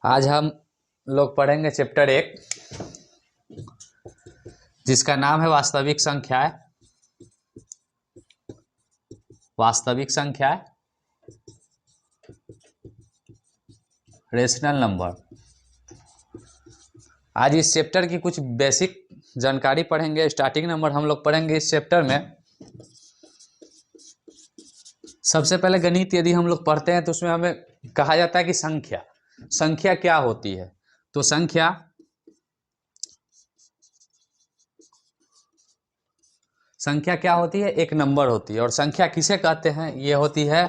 आज हम लोग पढ़ेंगे चैप्टर 1 जिसका नाम है वास्तविक संख्याएं। वास्तविक संख्याएं, रेशनल नंबर। आज इस चैप्टर की कुछ बेसिक जानकारी पढ़ेंगे। स्टार्टिंग नंबर हम लोग पढ़ेंगे इस चैप्टर में। सबसे पहले गणित यदि हम लोग पढ़ते हैं तो उसमें हमें कहा जाता है कि संख्या क्या होती है। तो संख्या क्या होती है? एक नंबर होती है। और संख्या किसे कहते हैं? ये होती है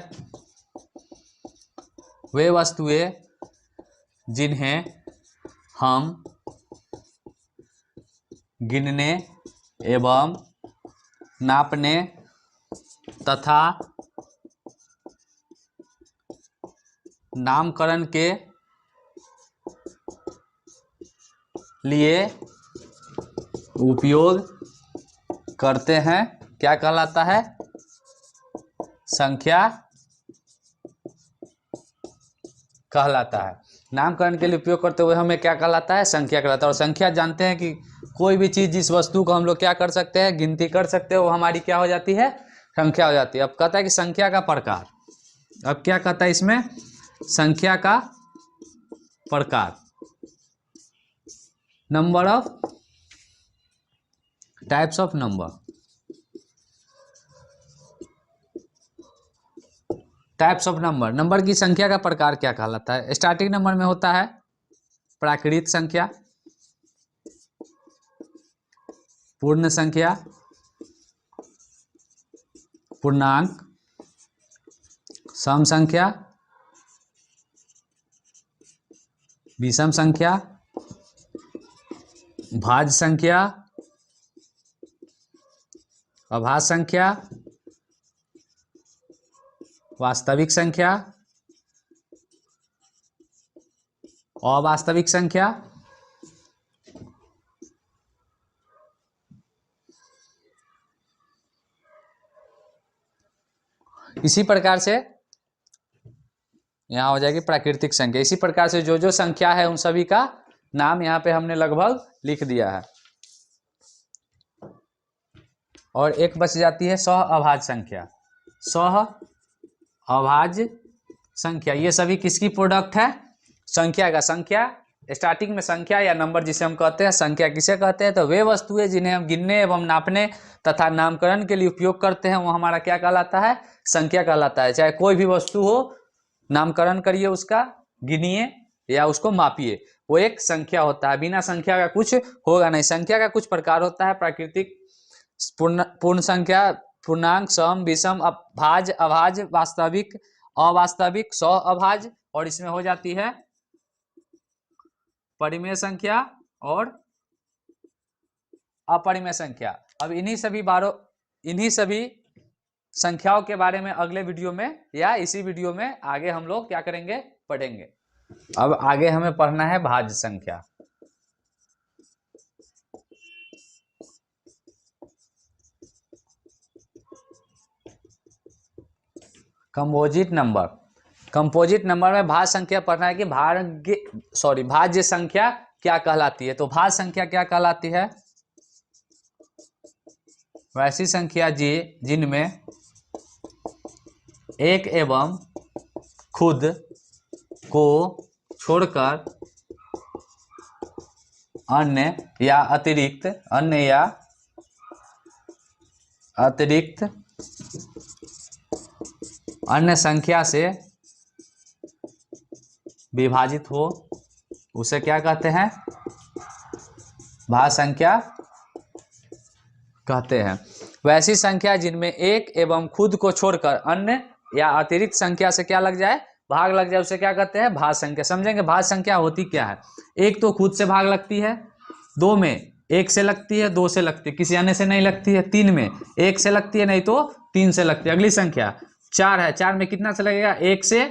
वे वस्तुएं जिन्हें हम गिनने एवं नापने तथा नामकरण के लिए उपयोग करते हैं। क्या कहलाता है? संख्या कहलाता है। नामकरण के लिए उपयोग करते हुए हमें क्या कहलाता है? संख्या कहलाता है। और संख्या जानते हैं कि कोई भी चीज, जिस वस्तु को हम लोग क्या कर सकते हैं, गिनती कर सकते हैं, वो हमारी क्या हो जाती है? संख्या हो जाती है। अब कहता है कि संख्या का प्रकार। अब क्या कहता है इसमें? संख्या का प्रकार, number of types of number. Types of number, number की संख्या का प्रकार क्या कहलाता है? स्टार्टिंग नंबर में होता है प्राकृत संख्या, पूर्ण संख्या, पूर्णांक, सम संख्या, विषम संख्या, भाज्य संख्या, अभाज्य संख्या, वास्तविक संख्या, अवास्तविक संख्या, इसी प्रकार से यहाँ हो जाएगी प्राकृतिक संख्या। इसी प्रकार से जो जो संख्या है उन सभी का नाम यहाँ पे हमने लगभग लिख दिया है। और एक बच जाती है सह अभाज्य संख्या। सह अभाज्य संख्या, ये सभी किसकी प्रोडक्ट है? संख्या का। संख्या स्टार्टिंग में संख्या या नंबर जिसे हम कहते हैं, संख्या किसे कहते हैं? तो वे वस्तुएं जिन्हें हम गिनने एवं नापने तथा नामकरण के लिए उपयोग करते हैं वो हमारा क्या कहलाता है? संख्या कहलाता है। चाहे कोई भी वस्तु हो, नामकरण करिए उसका, गिनिए या उसको मापिए, वो एक संख्या होता है। बिना संख्या का कुछ होगा नहीं। संख्या का कुछ प्रकार होता है प्राकृतिक, पूर्ण संख्या, पूर्णांक, सम, विषम, भाज्य, अभाज्य, वास्तविक, अवास्तविक, सह अभाज्य, और इसमें हो जाती है परिमेय संख्या और अपरिमेय संख्या। अब इन्हीं सभी संख्याओं के बारे में अगले वीडियो में या इसी वीडियो में आगे हम लोग क्या करेंगे? पढ़ेंगे। अब आगे हमें पढ़ना है भाज्य संख्या। Composite number. कंपोजिट नंबर में भाज्य संख्या पढ़ना है कि भाज्य संख्या क्या कहलाती है। तो भाज्य संख्या क्या कहलाती है? वैसी संख्या जिनमें एक एवं खुद को छोड़कर अन्य या अतिरिक्त अन्य संख्या से विभाजित हो, उसे क्या कहते हैं? भाज्य संख्या कहते हैं। वैसी संख्या जिनमें एक एवं खुद को छोड़कर अन्य या अतिरिक्त संख्या से क्या लग जाए? भाग लग जाए, उसे क्या कहते हैं? भाज्य संख्या। समझेंगे भाज्य संख्या होती क्या है। एक तो खुद से भाग लगती है, दो में एक से लगती है, दो से लगती है, किसी अन्य से नहीं लगती है, तीन में एक से लगती है, नहीं तो तीन से लगती है। अगली संख्या चार है, चार में कितना से लगेगा? एक से,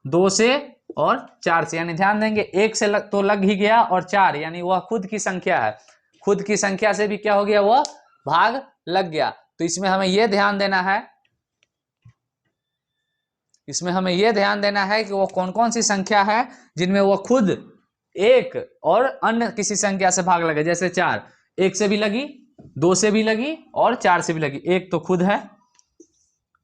दो से और चार से। यानी ध्यान देंगे, एक से तो लग ही गया, और चार यानी वह खुद की संख्या है। खुद की संख्या से भी क्या हो गया? वह भाग लग गया। तो इसमें हमें यह ध्यान देना है इसमें हमें यह ध्यान देना है कि वो कौन कौन सी संख्या है जिनमें वो खुद एक और अन्य किसी संख्या से भाग लगे। जैसे 4, 1 से भी लगी, 2 से भी लगी और 4 से भी लगी। 1 तो खुद है,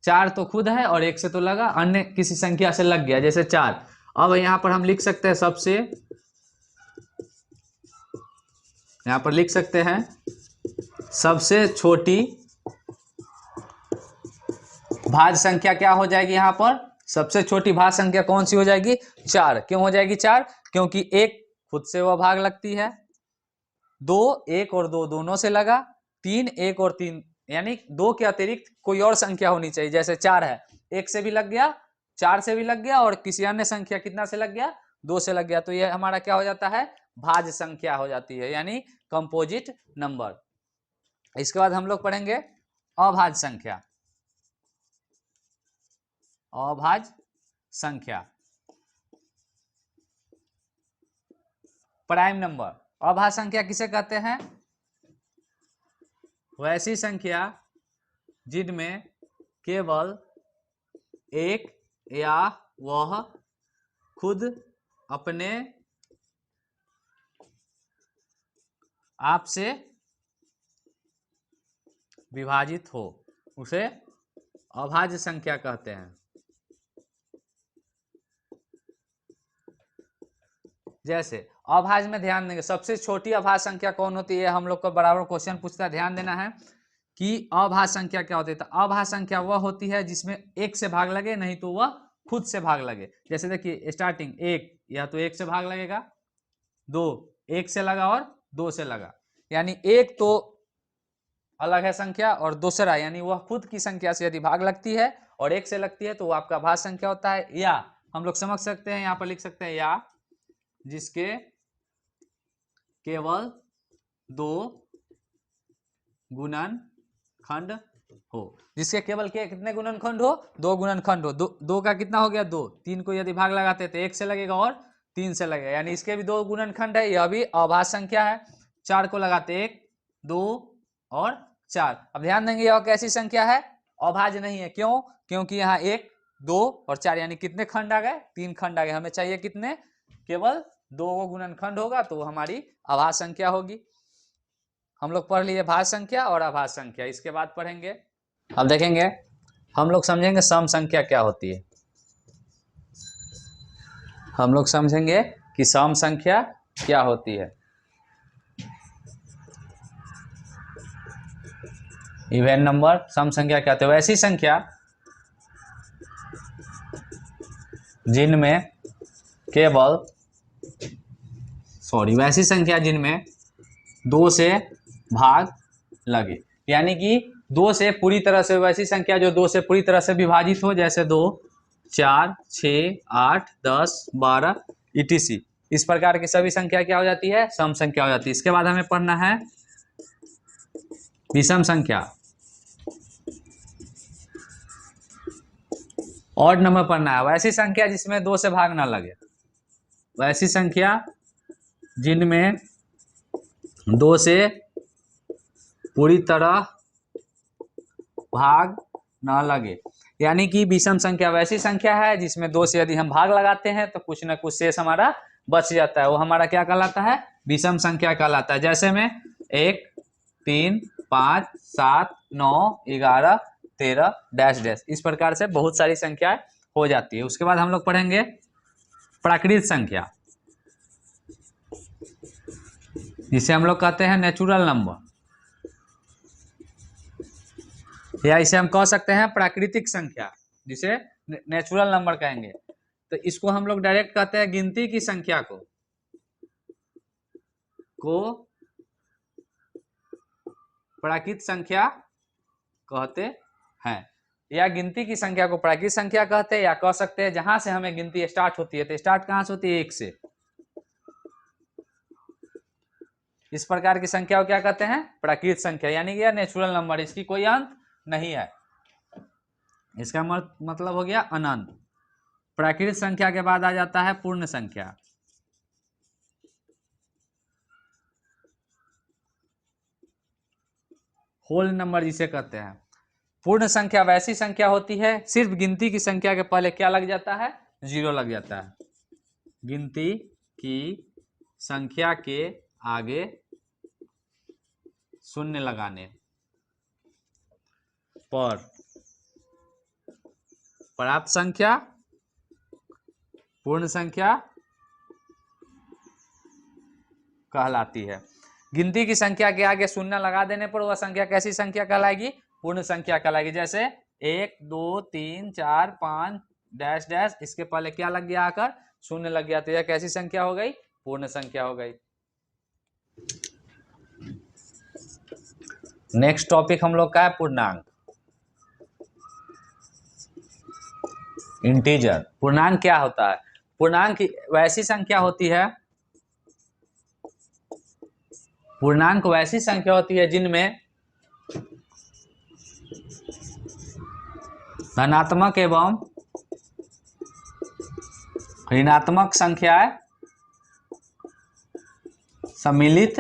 4 तो खुद है और 1 से तो लगा, अन्य किसी संख्या से लग गया जैसे 4। अब यहां पर हम लिख सकते हैं सबसे, यहां पर लिख सकते हैं सबसे छोटी भाज्य संख्या क्या हो जाएगी। यहां पर सबसे छोटी भाज्य संख्या कौन सी हो जाएगी? 4। क्यों हो जाएगी 4? क्योंकि 1 खुद से वह भाग लगती है, 2 1 और 2 दोनों से लगा, 3 1 और 3, यानी 2 के अतिरिक्त कोई और संख्या होनी चाहिए। जैसे 4 है, 1 से भी लग गया, 4 से भी लग गया और किसी अन्य संख्या कितना से लग गया? 2 से लग गया। तो ये हमारा क्या हो जाता है? भाज्य संख्या हो जाती है, यानी कंपोजिट नंबर। इसके बाद हम लोग पढ़ेंगे अभाज्य संख्या। अभाज्य संख्या, प्राइम नंबर। अभाज्य संख्या किसे कहते हैं? वैसी संख्या जिनमें केवल एक या वह खुद अपने आप से विभाजित हो, उसे अभाज्य संख्या कहते हैं। जैसे अभाज्य में ध्यान देंगे, सबसे छोटी अभाज्य संख्या कौन होती है? हम लोग को बराबर क्वेश्चन पूछता है, ध्यान देना है कि अभाज्य संख्या क्या होती है। तो अभाज्य संख्या वह होती है जिसमें 1 से भाग लगे, नहीं तो वह खुद से भाग लगे। जैसे देखिए स्टार्टिंग 1, या तो 1 से भाग लगेगा, 2 1 से लगा और 2 से लगा, यानी 1 तो अलग है संख्या, और दूसरा यानी वह खुद की संख्या से यदि भाग लगती है और 1 से लगती है तो वह आपका भाज्य संख्या होता है। या हम लोग समझ सकते हैं, यहाँ पर लिख सकते हैं या जिसके केवल 2 गुणनखंड हो। जिसके केवल कितने गुणनखंड हो? 2 गुणनखंड हो। 2 का कितना हो गया? 2। 3 को यदि भाग लगाते तो 1 से लगेगा और 3 से लगेगा, यानी इसके भी 2 गुणनखंड है, यह भी अभाज्य संख्या है। 4 को लगाते 1 2 और 4। अब ध्यान देंगे यह कैसी संख्या है? अभाज्य नहीं है। क्यों? क्योंकि यहाँ 1 2 और 4, यानी कितने खंड आ गए? 3 खंड आ गए। हमें चाहिए कितने? केवल 2 गुणनखंड होगा तो हमारी अभाज्य संख्या होगी। हम लोग पढ़ लिए भाज्य संख्या और अभाज्य संख्या। इसके बाद पढ़ेंगे, अब देखेंगे हम लोग समझेंगे सम संख्या क्या होती है। हम लोग समझेंगे कि सम संख्या क्या होती है। इवन नंबर, सम संख्या क्या होती है? वैसी संख्या जिनमें केवल वैसी संख्या जिनमें 2 से भाग लगे, यानी कि 2 से पूरी तरह से, वैसी संख्या जो 2 से पूरी तरह से विभाजित हो, जैसे 2 4 6 8 10 12 etc। इस प्रकार की सभी संख्या क्या हो जाती है? सम संख्या हो जाती है। इसके बाद हमें पढ़ना है विषम संख्या, ऑड नंबर पढ़ना है। वैसी संख्या जिसमें 2 से भाग ना लगे, वैसी संख्या जिनमें 2 से पूरी तरह भाग ना लगे, यानी कि विषम संख्या वैसी संख्या है जिसमें 2 से यदि हम भाग लगाते हैं तो कुछ ना कुछ शेष हमारा बच जाता है, वो हमारा क्या कहलाता है? विषम संख्या कहलाता है। जैसे में 1 3 5 7 9 11 13 डैश डैश, इस प्रकार से बहुत सारी संख्याएं हो जाती है। उसके बाद हम लोग पढ़ेंगे प्राकृत संख्या, जिसे हम लोग कहते हैं नेचुरल नंबर, या इसे हम कह सकते हैं प्राकृतिक संख्या, जिसे नेचुरल नंबर कहेंगे। तो इसको हम लोग डायरेक्ट कहते हैं गिनती की संख्या को प्राकृत संख्या कहते हैं, या गिनती की संख्या को प्राकृत संख्या कहते हैं, या कह सकते हैं जहां से हमें गिनती स्टार्ट होती है। तो स्टार्ट कहां से होती है? 1 से। इस प्रकार की संख्या को क्या कहते हैं? प्राकृत संख्या, यानी कि नेचुरल नंबर, इसकी कोई अंत नहीं है, इसका मतलब हो गया अनंत। प्राकृत संख्या के बाद आ जाता है पूर्ण संख्या। होल नंबर जिसे कहते हैं, पूर्ण संख्या वैसी संख्या होती है, सिर्फ गिनती की संख्या के पहले क्या लग जाता है, जीरो लग जाता है। गिनती की संख्या के आगे शून्य लगाने पर प्राप्त संख्या पूर्ण संख्या कहलाती है। गिनती की संख्या के आगे शून्य लगा देने पर वह संख्या कैसी संख्या कहलाएगी, पूर्ण संख्या कहलाएगी। जैसे 1 2 3 4 5 डैश डैश, इसके पहले क्या लग गया, आकर शून्य लग गया, तो यह कैसी संख्या हो गई, पूर्ण संख्या हो गई। नेक्स्ट टॉपिक हम लोग का है पूर्णांक, इंटीजर। पूर्णांक क्या होता है, पूर्णांक वैसी संख्या होती है, पूर्णांक वैसी संख्या होती है जिनमें धनात्मक एवं ऋणात्मक संख्याएं सम्मिलित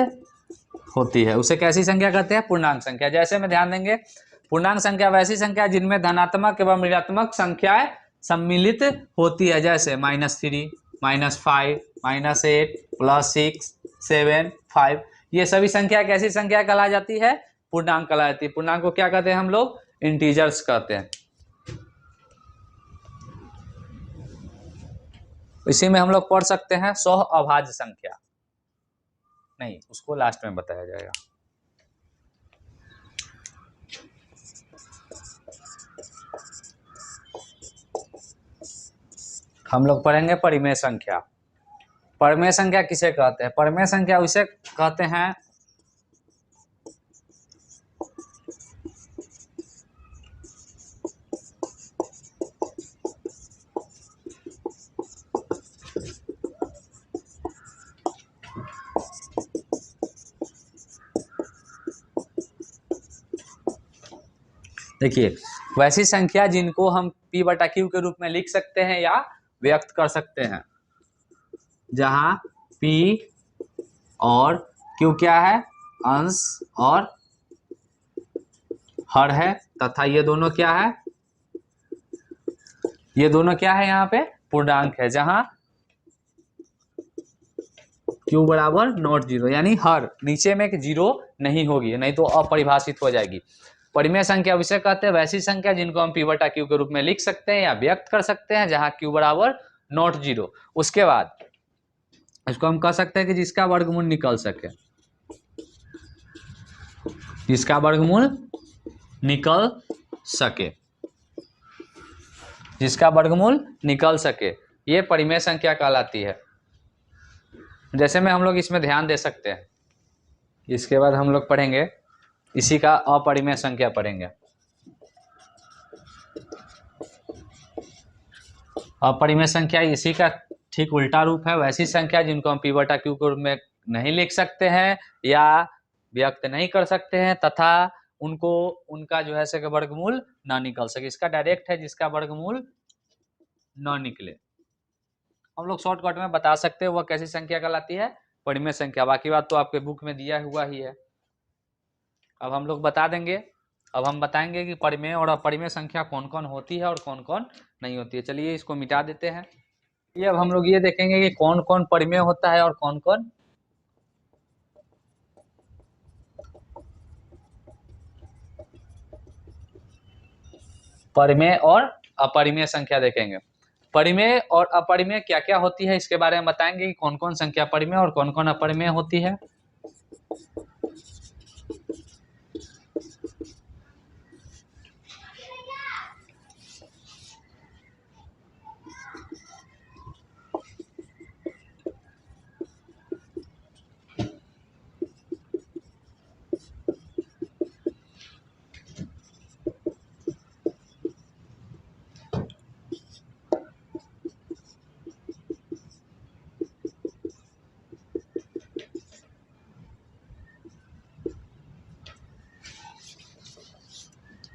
होती है, उसे कैसी संख्या कहते हैं, पूर्णांक संख्या। जैसे में ध्यान देंगे, पूर्णांक संख्या वैसी संख्या जिनमें धनात्मक एवं ऋणात्मक संख्याएं सम्मिलित होती है, जैसे -3 -5 -8 +6 7 5, ये सभी संख्या कैसी संख्या कहला जाती है, पूर्णांक कहला जाती है। पूर्णांक को क्या कहते हैं हम लोग, इंटीजर्स कहते हैं। इसी में हम लोग पढ़ सकते हैं सह अभाज्य संख्या, नहीं उसको लास्ट में बताया जाएगा। हम लोग पढ़ेंगे परिमेय संख्या। परिमेय संख्या किसे कहते हैं, परिमेय संख्या उसे कहते हैं देखिए, वैसी संख्या जिनको हम P/Q के रूप में लिख सकते हैं या व्यक्त कर सकते हैं, जहां P और Q क्या है, अंश और हर है, तथा ये दोनों क्या है, ये दोनों क्या है, यहाँ पे पूर्णांक है, जहां Q बराबर नॉट जीरो, यानी हर नीचे में जीरो नहीं होगी, नहीं तो अपरिभाषित हो जाएगी। परिमेय संख्या उसे कहते हैं वैसी संख्या जिनको हम P/Q के रूप में लिख सकते हैं या व्यक्त कर सकते हैं, जहां Q बराबर नॉट जीरो। उसके बाद इसको हम कह सकते हैं कि जिसका वर्गमूल निकल सके, जिसका वर्गमूल निकल सके, जिसका वर्गमूल निकल सके, ये परिमेय संख्या कहलाती है। जैसे में हम लोग इसमें ध्यान दे सकते हैं। इसके बाद हम लोग पढ़ेंगे इसी का अपरिमेय संख्या पढ़ेंगे। अपरिमेय संख्या इसी का ठीक उल्टा रूप है, वैसी संख्या जिनको हम P/Q के रूप में नहीं लिख सकते हैं या व्यक्त नहीं कर सकते हैं, तथा उनको उनका जो है सके वर्गमूल ना निकल सके। इसका डायरेक्ट है जिसका वर्गमूल ना निकले। हम लोग शॉर्टकट में बता सकते हैं वह कैसी संख्या कहलाती है, परिमेय संख्या। बाकी बात तो आपके बुक में दिया हुआ ही है। अब हम लोग बता देंगे, अब हम बताएंगे कि परिमेय और अपरिमेय संख्या कौन कौन होती है और कौन कौन नहीं होती है। चलिए इसको मिटा देते हैं। ये अब हम लोग ये देखेंगे कि कौन कौन परिमेय होता है और कौन कौन परिमेय और अपरिमेय संख्या देखेंगे। परिमेय और अपरिमेय क्या क्या होती है इसके बारे में बताएंगे कि कौन कौन संख्या परिमेय और कौन कौन अपरिमेय होती है।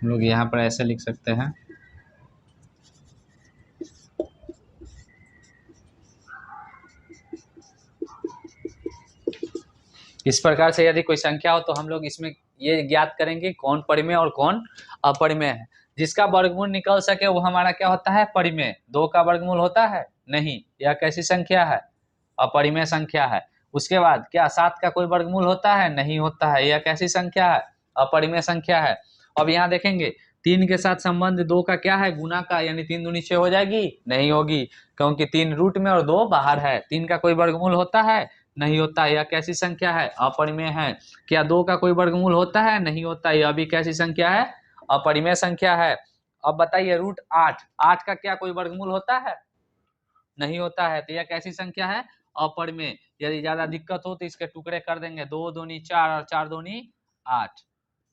हम लोग यहाँ पर ऐसे लिख सकते हैं, इस प्रकार से यदि कोई संख्या हो तो हम लोग इसमें ये ज्ञात करेंगे कौन परिमेय और कौन अपरिमेय है। जिसका वर्गमूल निकल सके वो हमारा क्या होता है, परिमेय। 2 का वर्गमूल होता है, नहीं, यह कैसी संख्या है, अपरिमेय संख्या है। उसके बाद क्या 7 का कोई वर्गमूल होता है, नहीं होता है, यह कैसी संख्या है, अपरिमेय संख्या है। अब यहाँ देखेंगे 3 के साथ संबंध 2 का क्या है, गुना का, यानी 3 दूनी 6 हो जाएगी, नहीं होगी, क्योंकि 3 रूट में और 2 बाहर है। 3 का कोई वर्गमूल होता है, नहीं होता, यह कैसी संख्या है, अपरिमेय है। क्या 2 का कोई वर्गमूल होता है, नहीं होता, यह भी कैसी संख्या है, अपरिमेय संख्या है। अब बताइए रूट 8, 8 का क्या कोई वर्गमूल होता है, नहीं होता है, तो यह कैसी संख्या है, अपरिमेय। यदि ज्यादा दिक्कत हो तो इसके टुकड़े कर देंगे, 2 दूनी 4 और 4 दूनी 8,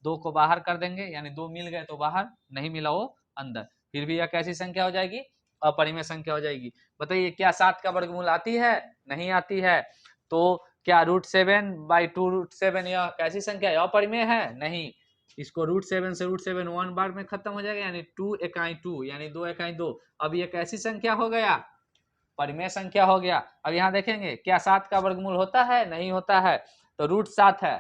2 को बाहर कर देंगे, यानी 2 मिल गए तो बाहर, नहीं मिला वो अंदर, फिर भी यह कैसी संख्या हो जाएगी, अपरिमेय संख्या हो जाएगी। बताइए क्या 7 का वर्गमूल आती है, नहीं आती है, तो क्या √7/2 √7 यह कैसी संख्या है, अपरिमेय है, नहीं। इसको √7 से √7 1 बार में खत्म हो जाएगा, यानी 2 इकाई 2, यानी 2 इकाई 2। अब यह कैसी संख्या हो गया, परिमेय संख्या हो गया। अब यहाँ देखेंगे क्या 7 का वर्गमूल होता है, नहीं होता है, तो √7 है।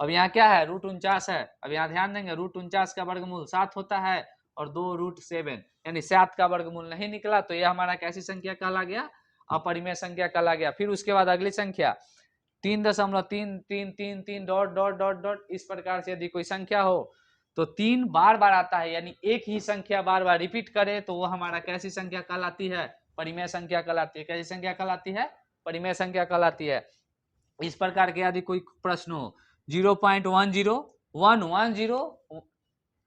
अब यहाँ क्या है, √49 है। अब यहाँ ध्यान देंगे √49 का वर्गमूल 7 होता है और 2 √7, यानी 7 का वर्गमूल नहीं निकला, तो यह हमारा कैसी संख्या कहला गया, अपरिमेय संख्या कहला गया। फिर उसके बाद अगली संख्या 3.333 डॉट डॉट डॉट डॉट, इस प्रकार से यदि कोई संख्या हो तो 3 बार बार आता है, यानी एक ही संख्या बार बार रिपीट करे तो वो हमारा कैसी संख्या कहलाती है, परिमेय संख्या कहलाती है। कैसी संख्या कहलाती है, परिमेय संख्या कहलाती है। इस प्रकार के यदि कोई प्रश्न हो 0.10 110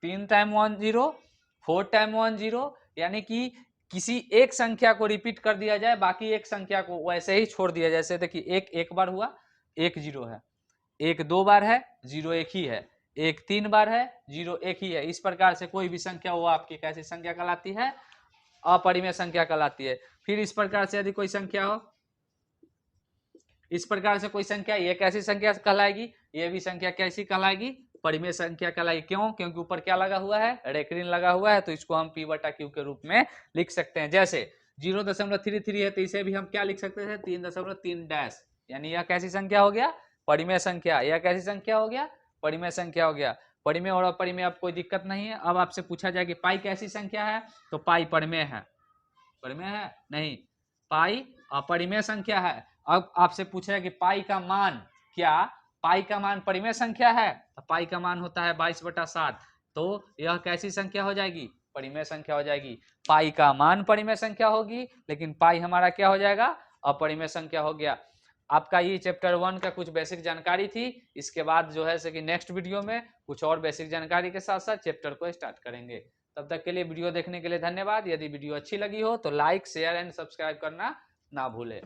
3 टाइम 10 4 टाइम 10, यानी कि किसी एक संख्या को रिपीट कर दिया जाए, बाकी एक संख्या को वैसे ही छोड़ दिया जाए। जैसे देखिए एक बार हुआ, 1 0 है, 1 2 बार है, 0 1 ही है, 1 3 बार है, 0 1 ही है। इस प्रकार से कोई भी संख्या वो आपकी कैसी संख्या कहलाती है, अपरिमेय संख्या कहलाती है। फिर इस प्रकार से यदि कोई संख्या हो, इस प्रकार से कोई संख्या, ये कैसी संख्या कहलाएगी, ये भी संख्या कैसी कहलाएगी, परिमेय संख्या कहलाएगी। क्यों, क्योंकि ऊपर क्या लगा हुआ है, रेखरीन लगा हुआ है, तो इसको हम P/Q के रूप में लिख सकते हैं। जैसे 0.33 है तो इसे भी हम क्या लिख सकते हैं, 3.3 यानी यह कैसी संख्या हो गया, परिमेय संख्या। यह कैसी संख्या हो गया, परिमेय संख्या हो गया। परिमेय और अपरिमेय अब कोई दिक्कत नहीं है। अब आपसे पूछा जाए कि पाई कैसी संख्या है, तो पाई परिमेय है, परिमेय है नहीं, पाई अपरिमेय संख्या है। अब आपसे पूछा है कि पाई का मान, क्या पाई का मान परिमेय संख्या है, तो पाई का मान होता है 22/7, तो यह कैसी संख्या हो जाएगी, परिमेय संख्या हो जाएगी। पाई का मान परिमेय संख्या होगी, लेकिन पाई हमारा क्या हो जाएगा, अपरिमेय संख्या हो गया। आपका ये चैप्टर 1 का कुछ बेसिक जानकारी थी। इसके बाद जो है कि नेक्स्ट वीडियो में कुछ और बेसिक जानकारी के साथ साथ चैप्टर को स्टार्ट करेंगे। तब तक के लिए वीडियो देखने के लिए धन्यवाद। यदि वीडियो अच्छी लगी हो तो लाइक शेयर एंड सब्सक्राइब करना ना भूलें।